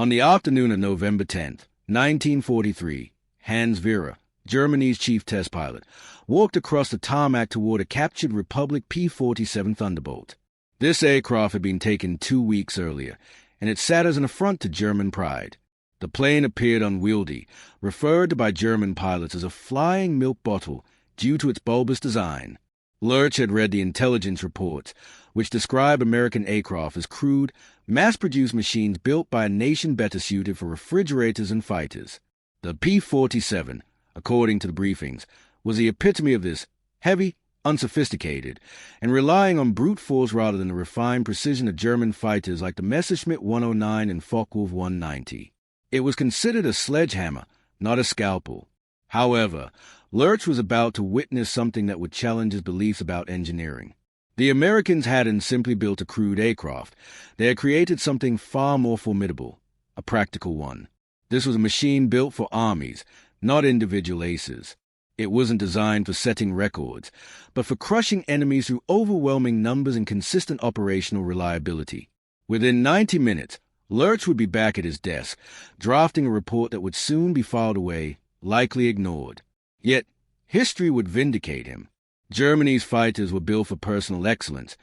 On the afternoon of November 10th, 1943, Hans-Werner, Germany's chief test pilot, walked across the tarmac toward a captured Republic P-47 Thunderbolt. This aircraft had been taken 2 weeks earlier, and it sat as an affront to German pride. The plane appeared unwieldy, referred to by German pilots as a flying milk bottle due to its bulbous design. Lerche had read the intelligence reports, which describe American aircraft as crude, mass-produced machines built by a nation better suited for refrigerators and fighters. The P-47, according to the briefings, was the epitome of this: heavy, unsophisticated, and relying on brute force rather than the refined precision of German fighters like the Messerschmitt 109 and Focke-Wulf 190. It was considered a sledgehammer, not a scalpel. However, Lerche was about to witness something that would challenge his beliefs about engineering. The Americans hadn't simply built a crude aircraft. They had created something far more formidable, a practical one. This was a machine built for armies, not individual aces. It wasn't designed for setting records, but for crushing enemies through overwhelming numbers and consistent operational reliability. Within 90 minutes, Lerche would be back at his desk, drafting a report that would soon be filed away, likely ignored. Yet, history would vindicate him. Germany's fighters were built for personal excellence,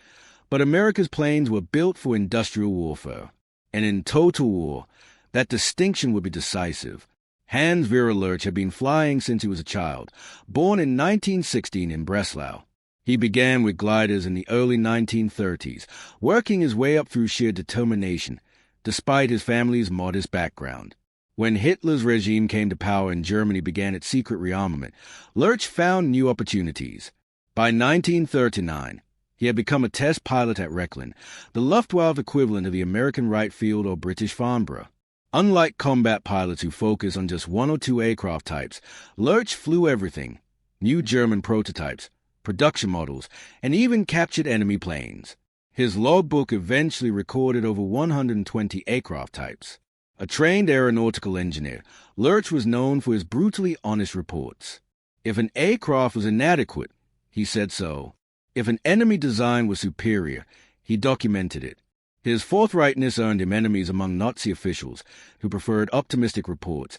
but America's planes were built for industrial warfare. And in total war, that distinction would be decisive. Hans-Werner Lerche had been flying since he was a child, born in 1916 in Breslau. He began with gliders in the early 1930s, working his way up through sheer determination, despite his family's modest background. When Hitler's regime came to power and Germany began its secret rearmament, Lerche found new opportunities. By 1939, he had become a test pilot at Rechlin, the Luftwaffe equivalent of the American Wright Field or British Farnborough. Unlike combat pilots who focus on just one or two aircraft types, Lerche flew everything: new German prototypes, production models, and even captured enemy planes. His logbook eventually recorded over 120 aircraft types. A trained aeronautical engineer, Lerche was known for his brutally honest reports. If an aircraft was inadequate, he said so. If an enemy design was superior, he documented it. His forthrightness earned him enemies among Nazi officials who preferred optimistic reports,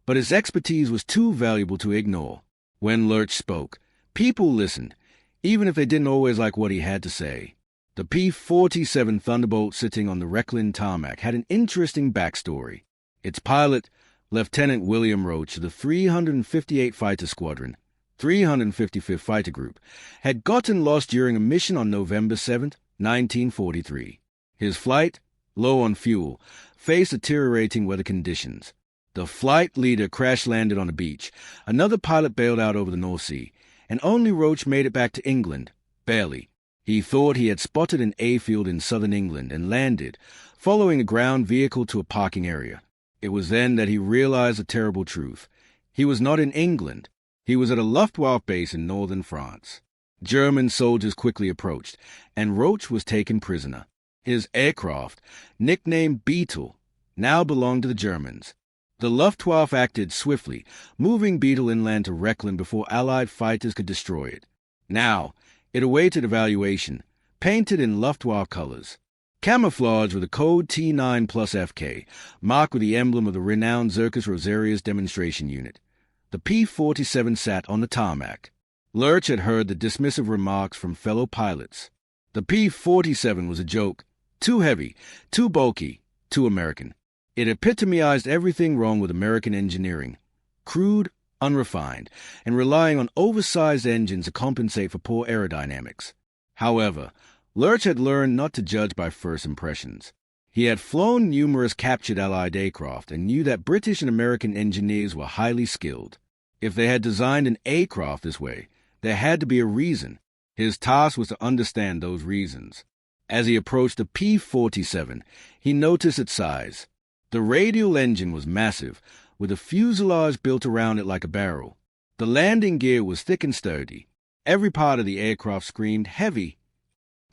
but his expertise was too valuable to ignore. When Lerche spoke, people listened, even if they didn't always like what he had to say. The P-47 Thunderbolt sitting on the Rechlin tarmac had an interesting backstory. Its pilot, Lieutenant William Roach of the 358 Fighter Squadron, 355th Fighter Group, had gotten lost during a mission on November 7, 1943. His flight, low on fuel, faced deteriorating weather conditions. The flight leader crash-landed on a beach, another pilot bailed out over the North Sea, and only Roach made it back to England, barely. He thought he had spotted an airfield in southern England and landed, following a ground vehicle to a parking area. It was then that he realized the terrible truth. He was not in England. He was at a Luftwaffe base in northern France. German soldiers quickly approached, and Roach was taken prisoner. His aircraft, nicknamed Beetle, now belonged to the Germans. The Luftwaffe acted swiftly, moving Beetle inland to Rechlin before Allied fighters could destroy it. Now, it awaited evaluation, painted in Luftwaffe colors. Camouflaged with a code T9 plus FK, marked with the emblem of the renowned Circus Rosarius demonstration unit. The P-47 sat on the tarmac. Lerche had heard the dismissive remarks from fellow pilots. The P-47 was a joke, too heavy, too bulky, too American. It epitomized everything wrong with American engineering: crude, unrefined, and relying on oversized engines to compensate for poor aerodynamics. However, Lerche had learned not to judge by first impressions. He had flown numerous captured Allied aircraft and knew that British and American engineers were highly skilled. If they had designed an aircraft this way, there had to be a reason. His task was to understand those reasons. As he approached the P-47, he noticed its size. The radial engine was massive, with a fuselage built around it like a barrel. The landing gear was thick and sturdy. Every part of the aircraft screamed heavy.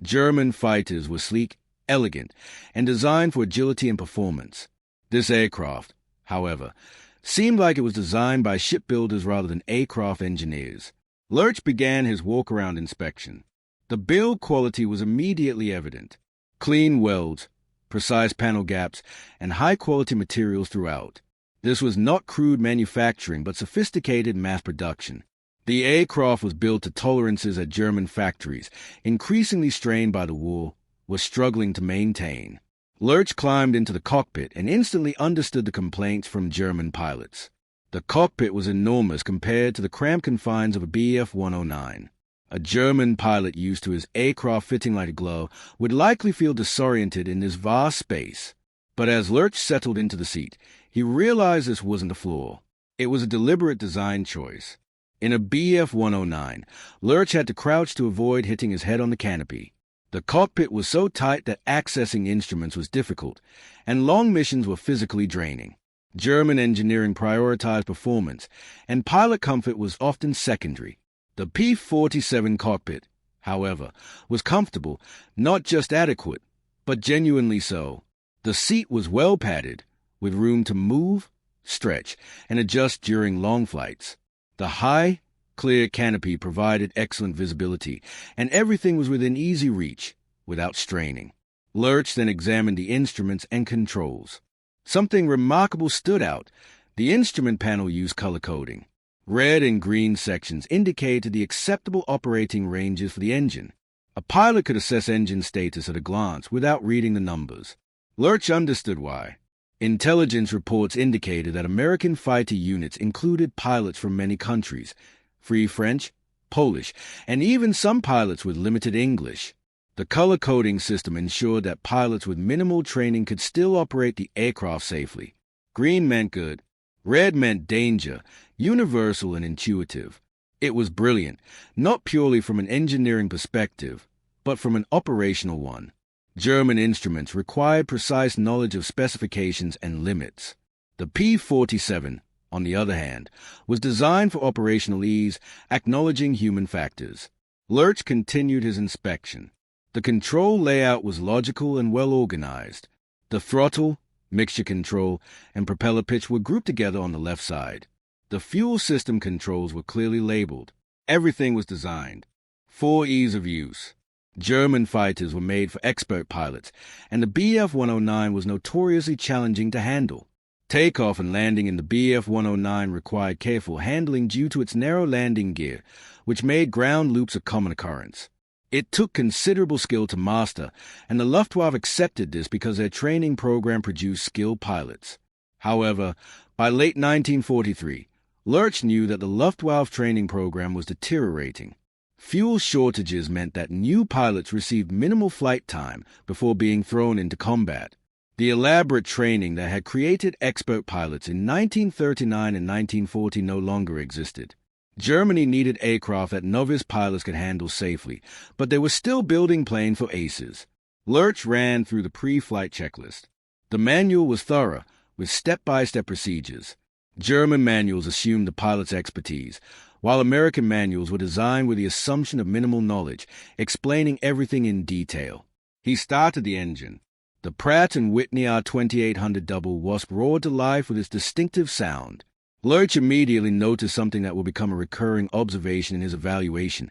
German fighters were sleek, elegant, and designed for agility and performance. This aircraft, however, seemed like it was designed by shipbuilders rather than aircraft engineers. Lerche began his walk-around inspection. The build quality was immediately evident. Clean welds, precise panel gaps, and high-quality materials throughout. This was not crude manufacturing, but sophisticated mass production. The aircraft was built to tolerances at German factories, increasingly strained by the war, was struggling to maintain. Lerche climbed into the cockpit and instantly understood the complaints from German pilots. The cockpit was enormous compared to the cramped confines of a Bf-109. A German pilot used to his aircraft fitting like a glove would likely feel disoriented in this vast space. But as Lerche settled into the seat, he realized this wasn't a flaw. It was a deliberate design choice. In a Bf-109, Lerche had to crouch to avoid hitting his head on the canopy. The cockpit was so tight that accessing instruments was difficult, and long missions were physically draining. German engineering prioritized performance, and pilot comfort was often secondary. The P-47 cockpit, however, was comfortable, not just adequate, but genuinely so. The seat was well padded, with room to move, stretch, and adjust during long flights. The high, clear canopy provided excellent visibility, and everything was within easy reach, without straining. Lerche then examined the instruments and controls. Something remarkable stood out. The instrument panel used color coding. Red and green sections indicated the acceptable operating ranges for the engine. A pilot could assess engine status at a glance without reading the numbers. Lerche understood why. Intelligence reports indicated that American fighter units included pilots from many countries, Free French, Polish, and even some pilots with limited English. The color coding system ensured that pilots with minimal training could still operate the aircraft safely. Green meant good. Red meant danger, universal and intuitive. It was brilliant, not purely from an engineering perspective, but from an operational one. German instruments required precise knowledge of specifications and limits. The P-47, on the other hand, was designed for operational ease, acknowledging human factors. Lerche continued his inspection. The control layout was logical and well organized. The throttle, mixture control, and propeller pitch were grouped together on the left side. The fuel system controls were clearly labeled. Everything was designed for ease of use. German fighters were made for expert pilots, and the Bf-109 was notoriously challenging to handle. Takeoff and landing in the Bf-109 required careful handling due to its narrow landing gear, which made ground loops a common occurrence. It took considerable skill to master, and the Luftwaffe accepted this because their training program produced skilled pilots. However, by late 1943, Lerche knew that the Luftwaffe training program was deteriorating. Fuel shortages meant that new pilots received minimal flight time before being thrown into combat. The elaborate training that had created expert pilots in 1939 and 1940 no longer existed. Germany needed aircraft that novice pilots could handle safely, but they were still building planes for aces. Lerche ran through the pre-flight checklist. The manual was thorough, with step-by-step procedures. German manuals assumed the pilot's expertise, while American manuals were designed with the assumption of minimal knowledge, explaining everything in detail. He started the engine. The Pratt & Whitney R2800 double wasp roared to life with its distinctive sound. Lerche immediately noticed something that would become a recurring observation in his evaluation.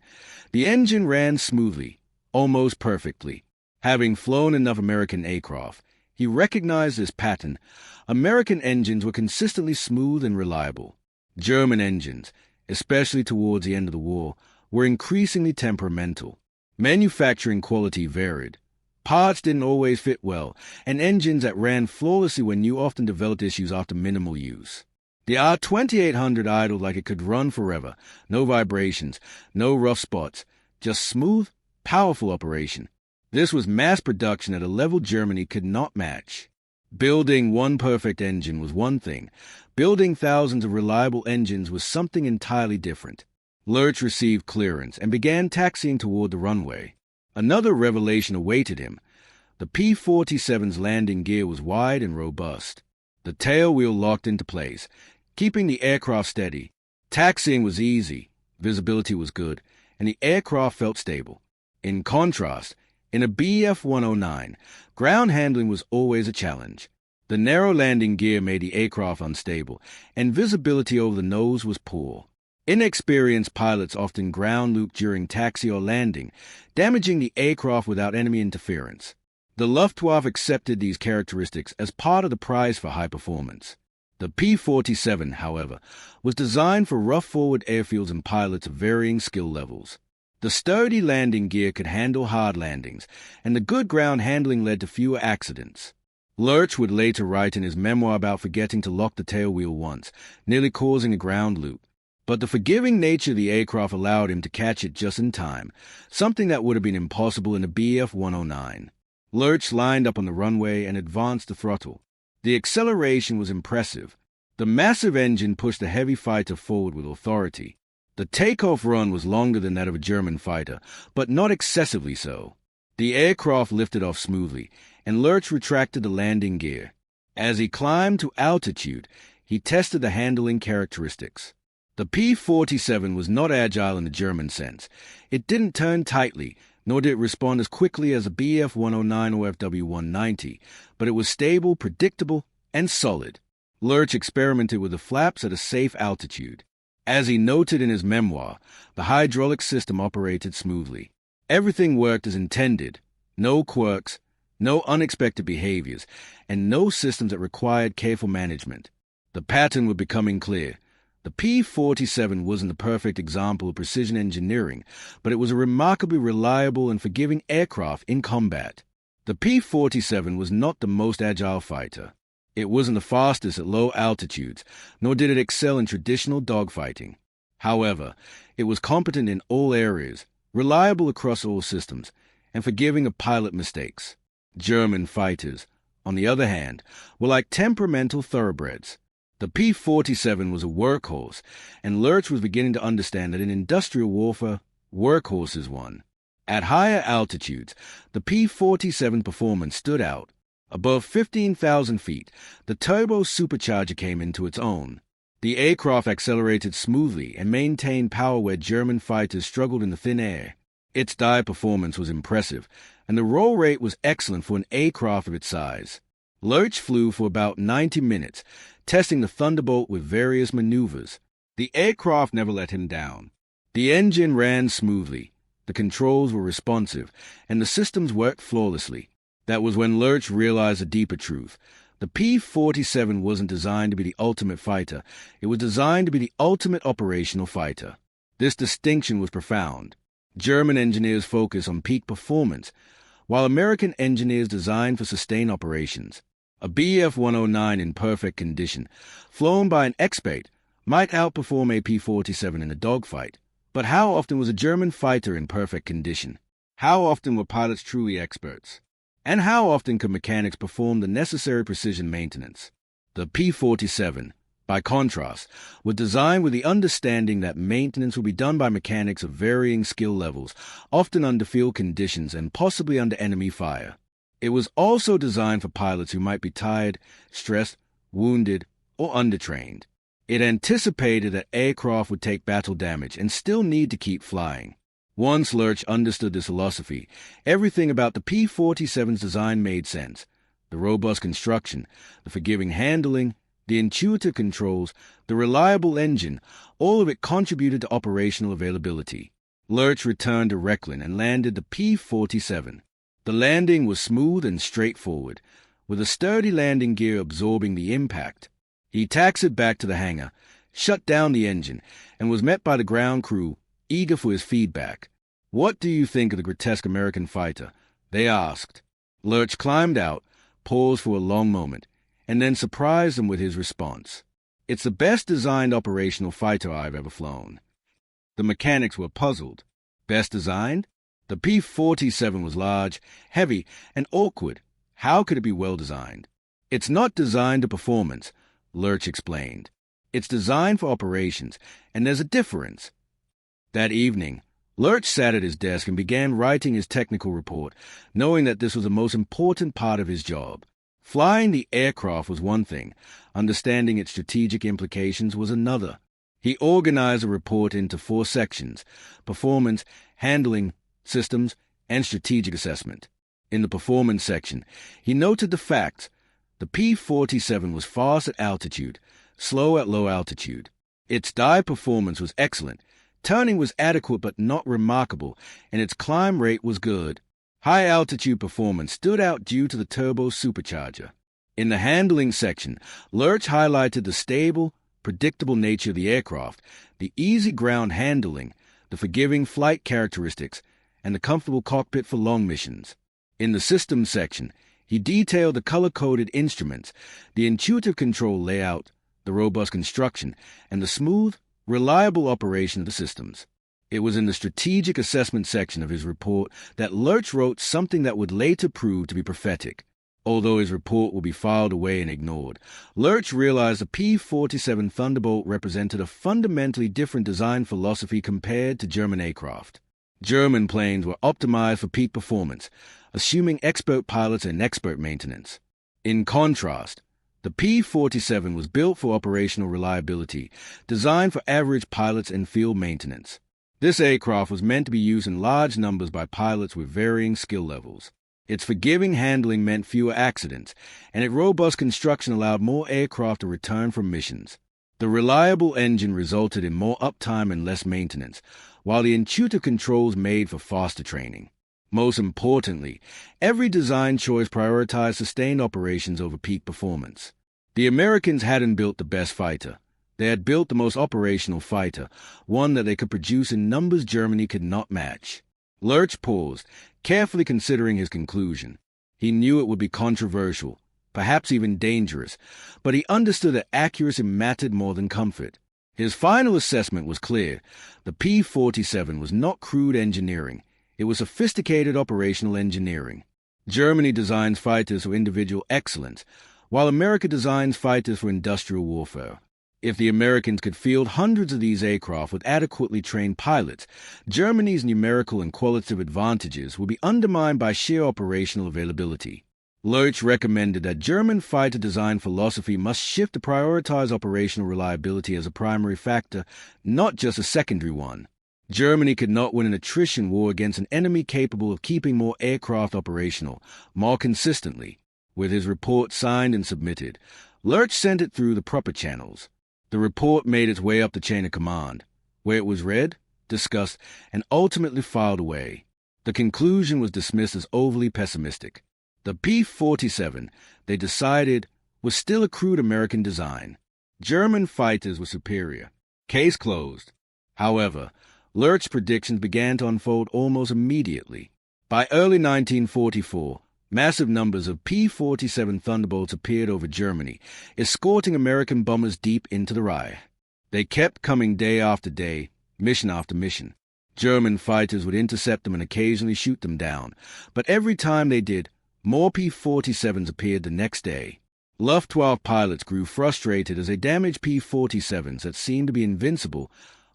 The engine ran smoothly, almost perfectly. Having flown enough American aircraft, he recognized this pattern. American engines were consistently smooth and reliable. German engines, especially towards the end of the war, were increasingly temperamental. Manufacturing quality varied. Parts didn't always fit well, and engines that ran flawlessly when new often developed issues after minimal use. The R2800 idled like it could run forever. No vibrations, no rough spots, just smooth, powerful operation. This was mass production at a level Germany could not match. Building one perfect engine was one thing. Building thousands of reliable engines was something entirely different. Lerche received clearance and began taxiing toward the runway. Another revelation awaited him. The P-47's landing gear was wide and robust. The tail wheel locked into place, keeping the aircraft steady. Taxiing was easy, visibility was good, and the aircraft felt stable. In contrast, in a Bf-109, ground handling was always a challenge. The narrow landing gear made the aircraft unstable, and visibility over the nose was poor. Inexperienced pilots often ground looped during taxi or landing, damaging the aircraft without enemy interference. The Luftwaffe accepted these characteristics as part of the prize for high performance. The P-47, however, was designed for rough forward airfields and pilots of varying skill levels. The sturdy landing gear could handle hard landings, and the good ground handling led to fewer accidents. Lerche would later write in his memoir about forgetting to lock the tailwheel once, nearly causing a ground loop. But the forgiving nature of the aircraft allowed him to catch it just in time, something that would have been impossible in a Bf-109. Lerche lined up on the runway and advanced the throttle. The acceleration was impressive. The massive engine pushed the heavy fighter forward with authority. The takeoff run was longer than that of a German fighter, but not excessively so. The aircraft lifted off smoothly, and Lerche retracted the landing gear. As he climbed to altitude, he tested the handling characteristics. The P-47 was not agile in the German sense. It didn't turn tightly, nor did it respond as quickly as a Bf-109 or Fw-190, but it was stable, predictable, and solid. Lerche experimented with the flaps at a safe altitude. As he noted in his memoir, the hydraulic system operated smoothly. Everything worked as intended. No quirks, no unexpected behaviors, and no systems that required careful management. The pattern was becoming clear. The P-47 wasn't the perfect example of precision engineering, but it was a remarkably reliable and forgiving aircraft in combat. The P-47 was not the most agile fighter. It wasn't the fastest at low altitudes, nor did it excel in traditional dogfighting. However, it was competent in all areas, reliable across all systems, and forgiving of pilot mistakes. German fighters, on the other hand, were like temperamental thoroughbreds. The P-47 was a workhorse, and Lerche was beginning to understand that in industrial warfare, workhorses won. At higher altitudes, the P-47 performance stood out. Above 15,000 feet, the turbo supercharger came into its own. The aircraft accelerated smoothly and maintained power where German fighters struggled in the thin air. Its dive performance was impressive, and the roll rate was excellent for an aircraft of its size. Lerche flew for about 90 minutes, testing the Thunderbolt with various maneuvers. The aircraft never let him down. The engine ran smoothly, the controls were responsive, and the systems worked flawlessly. That was when Lerche realized a deeper truth. The P-47 wasn't designed to be the ultimate fighter. It was designed to be the ultimate operational fighter. This distinction was profound. German engineers focused on peak performance, while American engineers designed for sustained operations. A Bf-109 in perfect condition, flown by an expert, might outperform a P-47 in a dogfight. But how often was a German fighter in perfect condition? How often were pilots truly experts? And how often could mechanics perform the necessary precision maintenance? The P-47, by contrast, was designed with the understanding that maintenance would be done by mechanics of varying skill levels, often under field conditions and possibly under enemy fire. It was also designed for pilots who might be tired, stressed, wounded, or undertrained. It anticipated that aircraft would take battle damage and still need to keep flying. Once Lerche understood this philosophy, everything about the P-47's design made sense. The robust construction, the forgiving handling, the intuitive controls, the reliable engine, all of it contributed to operational availability. Lerche returned to Rechlin and landed the P-47. The landing was smooth and straightforward, with a sturdy landing gear absorbing the impact. He taxied back to the hangar, shut down the engine, and was met by the ground crew, eager for his feedback. "What do you think of the grotesque American fighter?" they asked. Lerche climbed out, paused for a long moment, and then surprised them with his response. "It's the best designed operational fighter I've ever flown." The mechanics were puzzled. Best designed? The P-47 was large, heavy, and awkward. How could it be well designed? "It's not designed to performance," Lerche explained. "It's designed for operations, and there's a difference." That evening, Lerche sat at his desk and began writing his technical report, knowing that this was the most important part of his job. Flying the aircraft was one thing, understanding its strategic implications was another. He organized the report into 4 sections: performance, handling, systems, and strategic assessment. In the performance section, he noted the facts. The P-47 was fast at altitude, slow at low altitude. Its dive performance was excellent. Turning was adequate but not remarkable, and its climb rate was good. High-altitude performance stood out due to the turbo supercharger. In the handling section, Lerche highlighted the stable, predictable nature of the aircraft, the easy ground handling, the forgiving flight characteristics, and the comfortable cockpit for long missions. In the systems section, he detailed the color-coded instruments, the intuitive control layout, the robust construction, and the smooth, reliable operation of the systems. It was in the strategic assessment section of his report that Lerche wrote something that would later prove to be prophetic. Although his report will be filed away and ignored, Lerche realized the P-47 Thunderbolt represented a fundamentally different design philosophy compared to German aircraft. German planes were optimized for peak performance, assuming expert pilots and expert maintenance. In contrast, the P-47 was built for operational reliability, designed for average pilots and field maintenance. This aircraft was meant to be used in large numbers by pilots with varying skill levels. Its forgiving handling meant fewer accidents, and its robust construction allowed more aircraft to return from missions. The reliable engine resulted in more uptime and less maintenance, while the intuitive controls made for faster training. Most importantly, every design choice prioritized sustained operations over peak performance. The Americans hadn't built the best fighter. They had built the most operational fighter, one that they could produce in numbers Germany could not match. Lerche paused, carefully considering his conclusion. He knew it would be controversial, perhaps even dangerous, but he understood that accuracy mattered more than comfort. His final assessment was clear. The P-47 was not crude engineering. It was sophisticated operational engineering. Germany designs fighters for individual excellence, while America designs fighters for industrial warfare. If the Americans could field hundreds of these aircraft with adequately trained pilots, Germany's numerical and qualitative advantages would be undermined by sheer operational availability. Lerche recommended that German fighter design philosophy must shift to prioritize operational reliability as a primary factor, not just a secondary one. Germany could not win an attrition war against an enemy capable of keeping more aircraft operational, more consistently. With his report signed and submitted, Lerche sent it through the proper channels. The report made its way up the chain of command, where it was read, discussed, and ultimately filed away. The conclusion was dismissed as overly pessimistic. The P-47, they decided, was still a crude American design. German fighters were superior. Case closed. However, Lerche's predictions began to unfold almost immediately. By early 1944, massive numbers of P-47 Thunderbolts appeared over Germany, escorting American bombers deep into the Reich. They kept coming day after day, mission after mission. German fighters would intercept them and occasionally shoot them down, but every time they did, more P-47s appeared the next day. Luftwaffe pilots grew frustrated as they damaged P-47s that seemed to be invincible,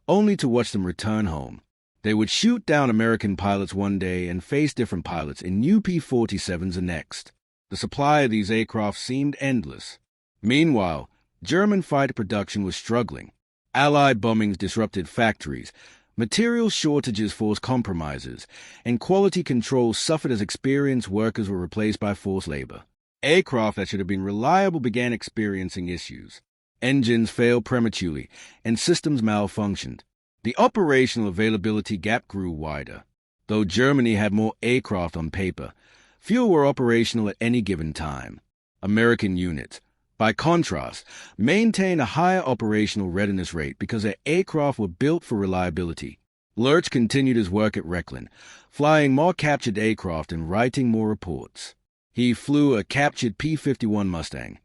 only to watch them return home. They would shoot down American pilots one day and face different pilots in new P-47s the next. The supply of these aircraft seemed endless. Meanwhile, German fighter production was struggling. Allied bombings disrupted factories, material shortages forced compromises, and quality control suffered as experienced workers were replaced by forced labor. Aircraft that should have been reliable began experiencing issues. Engines failed prematurely, and systems malfunctioned. The operational availability gap grew wider. Though Germany had more aircraft on paper, fewer were operational at any given time. American units, by contrast, maintained a higher operational readiness rate because their aircraft were built for reliability. Lerche continued his work at Rechlin, flying more captured aircraft and writing more reports. He flew a captured P-51 Mustang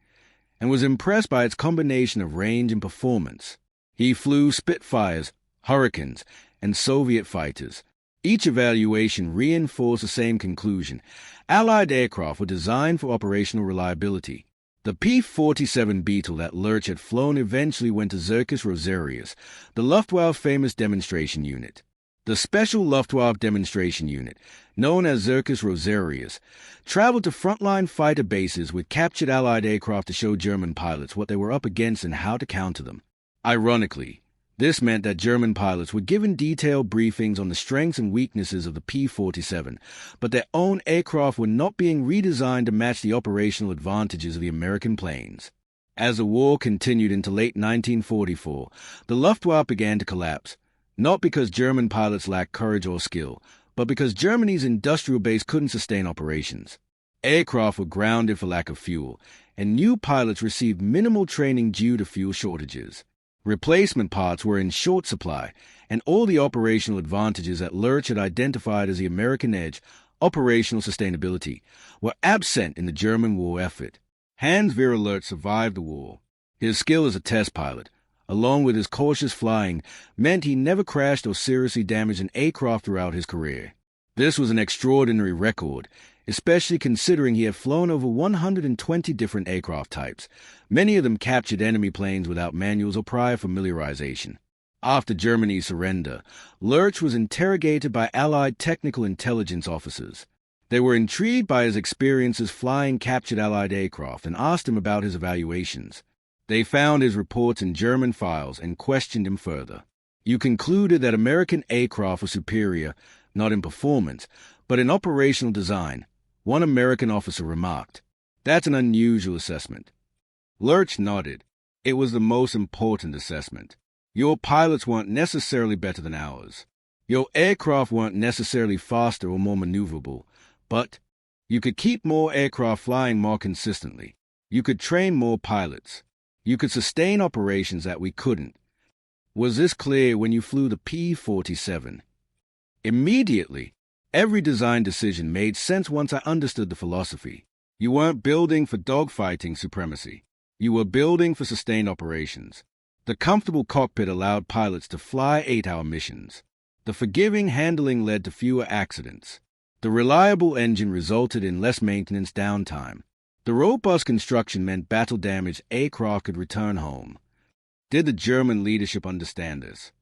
and was impressed by its combination of range and performance. He flew Spitfires, Hurricanes, and Soviet fighters. Each evaluation reinforced the same conclusion. Allied aircraft were designed for operational reliability. The P-47 Beetle that Lerche had flown eventually went to Circus Rosarius, the Luftwaffe's famous demonstration unit. The Special Luftwaffe Demonstration Unit, known as Circus Rosarius, traveled to frontline fighter bases with captured Allied aircraft to show German pilots what they were up against and how to counter them. Ironically, this meant that German pilots were given detailed briefings on the strengths and weaknesses of the P-47, but their own aircraft were not being redesigned to match the operational advantages of the American planes. As the war continued into late 1944, the Luftwaffe began to collapse, not because German pilots lacked courage or skill, but because Germany's industrial base couldn't sustain operations. Aircraft were grounded for lack of fuel, and new pilots received minimal training due to fuel shortages. Replacement parts were in short supply, and all the operational advantages that Lerche had identified as the American edge, operational sustainability, were absent in the German war effort. Hans-Werner Lerche survived the war. His skill as a test pilot, along with his cautious flying, meant he never crashed or seriously damaged an aircraft throughout his career. This was an extraordinary record, especially considering he had flown over 120 different aircraft types. Many of them captured enemy planes without manuals or prior familiarization. After Germany's surrender, Lerche was interrogated by Allied technical intelligence officers. They were intrigued by his experiences flying captured Allied aircraft and asked him about his evaluations. They found his reports in German files and questioned him further. You concluded that American aircraft were superior, not in performance, but in operational design, one American officer remarked. That's an unusual assessment. Lerche nodded. It was the most important assessment. Your pilots weren't necessarily better than ours. Your aircraft weren't necessarily faster or more maneuverable, but you could keep more aircraft flying more consistently. You could train more pilots. You could sustain operations that we couldn't. Was this clear when you flew the P-47? Immediately, every design decision made sense once I understood the philosophy. You weren't building for dogfighting supremacy. You were building for sustained operations. The comfortable cockpit allowed pilots to fly 8-hour missions. The forgiving handling led to fewer accidents. The reliable engine resulted in less maintenance downtime. The robust construction meant battle-damaged aircraft could return home. Did the German leadership understand this?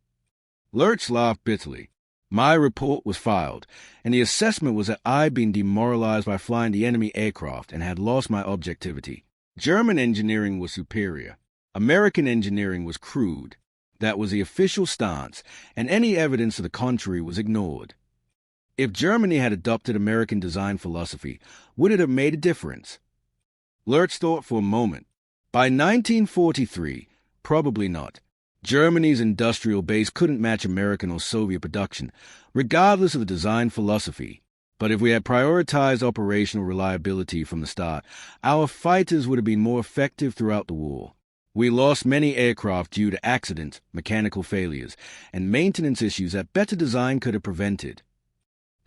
Lerche laughed bitterly. My report was filed, and the assessment was that I'd been demoralized by flying the enemy aircraft and had lost my objectivity. German engineering was superior. American engineering was crude. That was the official stance, and any evidence to the contrary was ignored. If Germany had adopted American design philosophy, would it have made a difference? Lerche thought for a moment. By 1943, probably not. Germany's industrial base couldn't match American or Soviet production, regardless of the design philosophy. But if we had prioritized operational reliability from the start, our fighters would have been more effective throughout the war. We lost many aircraft due to accidents, mechanical failures, and maintenance issues that better design could have prevented.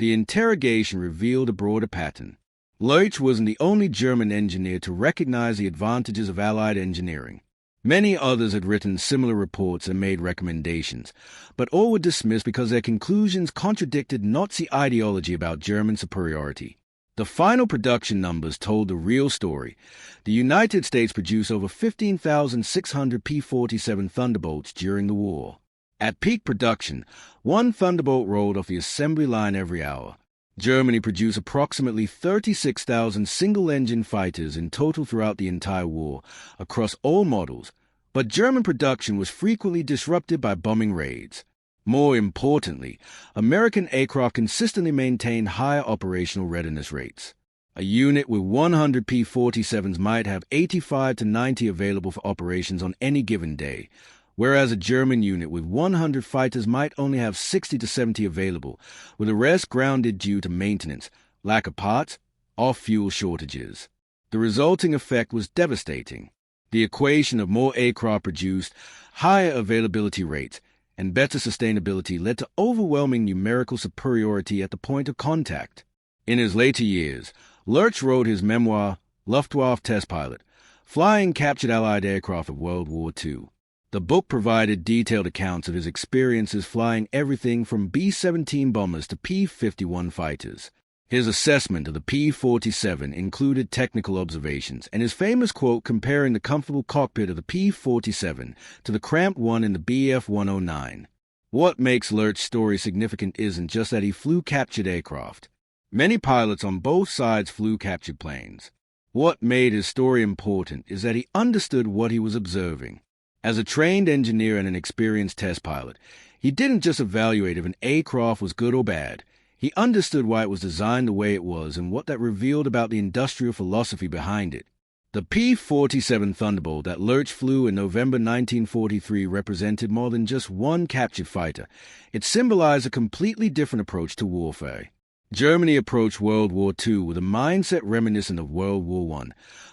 The interrogation revealed a broader pattern. Lerche wasn't the only German engineer to recognize the advantages of Allied engineering. Many others had written similar reports and made recommendations, but all were dismissed because their conclusions contradicted Nazi ideology about German superiority. The final production numbers told the real story. The United States produced over 15,600 P-47 Thunderbolts during the war. At peak production, one Thunderbolt rolled off the assembly line every hour. Germany produced approximately 36,000 single-engine fighters in total throughout the entire war, across all models, but German production was frequently disrupted by bombing raids. More importantly, American aircraft consistently maintained higher operational readiness rates. A unit with 100 P-47s might have 85 to 90 available for operations on any given day, whereas a German unit with 100 fighters might only have 60 to 70 available, with the rest grounded due to maintenance, lack of parts, or fuel shortages. The resulting effect was devastating. The equation of more aircraft produced, higher availability rates, and better sustainability led to overwhelming numerical superiority at the point of contact. In his later years, Lerche wrote his memoir, Luftwaffe Test Pilot, Flying Captured Allied Aircraft of World War II. The book provided detailed accounts of his experiences flying everything from B-17 bombers to P-51 fighters. His assessment of the P-47 included technical observations, and his famous quote comparing the comfortable cockpit of the P-47 to the cramped one in the Bf-109. What makes Lerche's story significant isn't just that he flew captured aircraft. Many pilots on both sides flew captured planes. What made his story important is that he understood what he was observing. As a trained engineer and an experienced test pilot, he didn't just evaluate if an aircraft was good or bad. He understood why it was designed the way it was and what that revealed about the industrial philosophy behind it. The P-47 Thunderbolt that Lerche flew in November 1943 represented more than just one captured fighter. It symbolized a completely different approach to warfare. Germany approached World War II with a mindset reminiscent of World War I,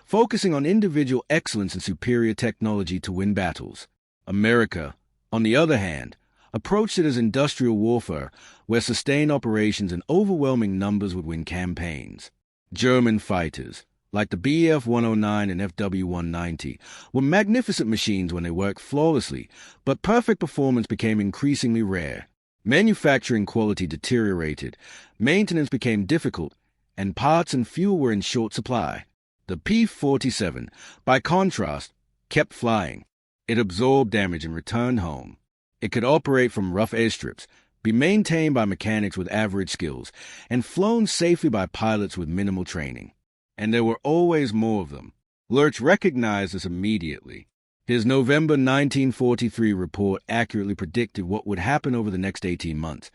focusing on individual excellence and superior technology to win battles. America, on the other hand, approached it as industrial warfare, where sustained operations and overwhelming numbers would win campaigns. German fighters, like the Bf-109 and Fw-190, were magnificent machines when they worked flawlessly, but perfect performance became increasingly rare. Manufacturing quality deteriorated, maintenance became difficult, and parts and fuel were in short supply. The P-47, by contrast, kept flying. It absorbed damage and returned home. It could operate from rough airstrips, be maintained by mechanics with average skills, and flown safely by pilots with minimal training. And there were always more of them. Lerche recognized this immediately. His November 1943 report accurately predicted what would happen over the next 18 months,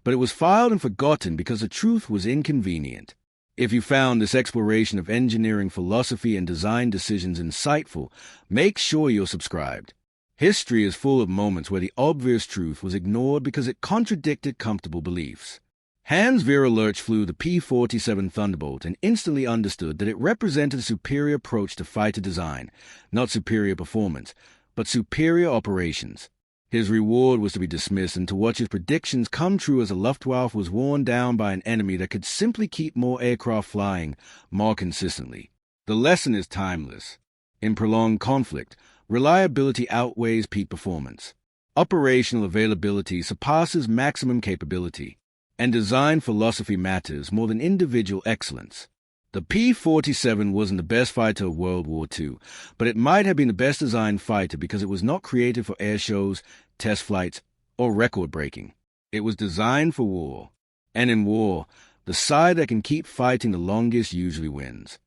but it was filed and forgotten because the truth was inconvenient. If you found this exploration of engineering philosophy and design decisions insightful, make sure you're subscribed. History is full of moments where the obvious truth was ignored because it contradicted comfortable beliefs. Hans-Werner Lerche flew the P-47 Thunderbolt and instantly understood that it represented a superior approach to fighter design, not superior performance, but superior operations. His reward was to be dismissed and to watch his predictions come true as the Luftwaffe was worn down by an enemy that could simply keep more aircraft flying more consistently. The lesson is timeless. In prolonged conflict, reliability outweighs peak performance. Operational availability surpasses maximum capability. And design philosophy matters more than individual excellence. The P-47 wasn't the best fighter of World War II, but it might have been the best designed fighter because it was not created for air shows, test flights, or record breaking. It was designed for war. And in war, the side that can keep fighting the longest usually wins.